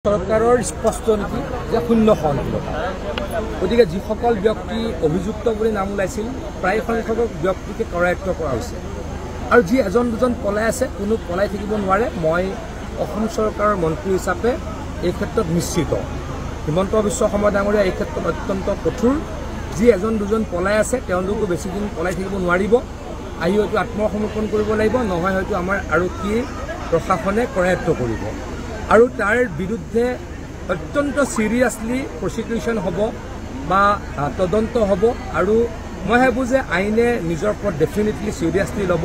সরকারের স্পষ্ট নীতি যে শূন্য সহনশীলতা গতিকে যিসকল ব্যক্তি অভিযুক্ত বলে নাম ওলাইছিল প্ৰায় সংখ্যক ব্যক্তিকে কৰায়ত্ব কৰা হৈছে আৰু যি এজন দুজন পলাই আছে কোনো পলাই থাকিব নোৱাৰে মই অসম চৰকাৰৰ মন্ত্ৰী হিচাপে এই ক্ষেত্ৰত নিশ্চিত হিমন্ত বিশ্ব শৰ্মা ডাঙৰীয়া এই ক্ষেত্ৰত অত্যন্ত কঠোৰ যি এজন দুজন পলাই আছে তেওঁলোকো বেছি দিন পলাই থাকিব নোৱাৰিব আহি হয়তো আত্মসমৰ্পণ কৰিব লাগিব নহয় হয়তো আমাৰ আৰক্ষী প্ৰশাসনে কৰায়ত্ব কৰিব আৰু তাৰ বিৰুদ্ধে অত্যন্ত সিৰিয়াসলি প্ৰসিকিউশন হ'ব বা তদন্ত হ'ব আৰু মই ভাবো যে আইনে নিজৰ ওপৰত ডেফিনেটলি সিৰিয়াসলি ল'ব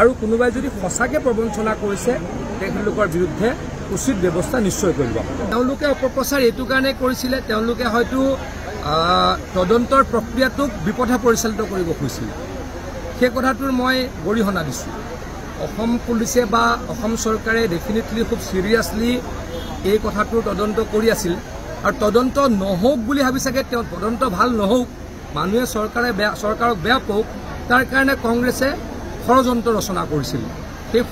আৰু কোনোবাই যদি সঁচাকৈ প্ৰবঞ্চনা কৰিছে তেওঁলোকৰ বিৰুদ্ধে উচিত ব্যৱস্থা নিশ্চয় কৰিব তেওঁলোকে অপপ্ৰচাৰ এইটো কাৰণে কৰিছিলে তেওঁলোকে হয়তো তদন্তৰ প্ৰক্ৰিয়াটোক বিপথে পৰিচালিত কৰিব খুজিছিল সেই কথাটোৰ মই গৰিহণা দিছোঁ অসম পুলিচে বা অসম চৰকাৰে ডেফিনেটলি খুব সিৰিয়াসলি এই কথাটোৰ তদন্ত কৰি আছিল আৰু তদন্ত নহওক বুলি ভাবি চাগে তেওঁ তদন্ত ভাল নহওক মানুহে চৰকাৰক বেয়া পাওক তাৰ কাৰণে কংগ্ৰেছে ষড়যন্ত্ৰ ৰচনা কৰিছিল সেই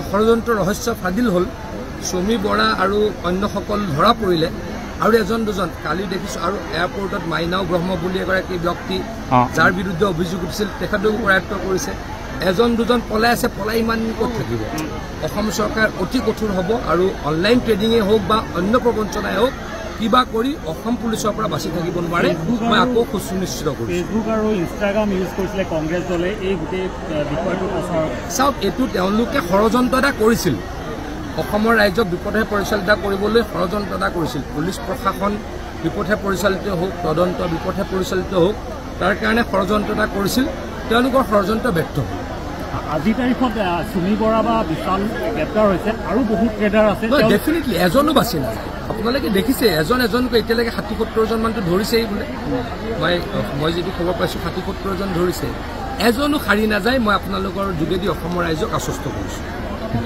ষড়যন্ত্ৰ ৰহস্য ফাদিল হ'ল সমী বৰা আৰু অন্যসকল ধৰা পৰিলে আৰু এজন দুজন কালি দেখিছোঁ আৰু এয়াৰপৰ্টত মাইনাও ব্ৰহ্ম বুলি এগৰাকী ব্যক্তি যাৰ বিৰুদ্ধে অভিযোগ উঠিছিল তেখেতকো কৰায়ত্ব কৰিছে এজন দুজন পলাই আছে পলাই ইমান ক'ত থাকিব অসম চৰকাৰ অতি কঠোৰ হ'ব আৰু অনলাইন ট্ৰেডিঙে হওক বা অন্য প্ৰবঞ্চনাই হওক কিবা কৰি অসম পুলিচৰ পৰা বাচি থাকিব নোৱাৰে মই আকৌ সুনিশ্চিত কৰিছোঁ ফেচবুক আৰু ইনষ্টাগ্ৰাম ইউজ কৰিছিলে কংগ্ৰেছ দলে এই গোটেই বিষয়টো প্ৰচাৰ চাওক এইটো তেওঁলোকে ষড়যন্ত্ৰ এটা কৰিছিল অসমৰ ৰাইজক বিপথে পৰিচালিত কৰিবলৈ ষড়যন্ত্ৰ এটা কৰিছিল পুলিচ প্ৰশাসন বিপথে পৰিচালিত হওক তদন্ত বিপথে পৰিচালিত হওক তাৰ কাৰণে ষড়যন্ত্ৰ এটা কৰিছিল তেওঁলোকৰ ষড়যন্ত্ৰ ব্যৰ্থ হ'ল আজিৰ তাৰিখত সুমী বৰা বা বিশাল গ্ৰেপ্তাৰ হৈছে আৰু বহুত ট্ৰেডাৰ আছে ডেফিনেটলি এজনো বাচি নাযায় আপোনালোকে দেখিছে এজনকৈ এতিয়ালৈকে 60-70জন মানুহটো ধৰিছেই বোলে মই যদি খবৰ পাইছোঁ 60-70জন ধৰিছে এজনো সাৰি নাযায় মই আপোনালোকৰ যোগেদি অসমৰ ৰাইজক আশ্বস্ত কৰিছোঁ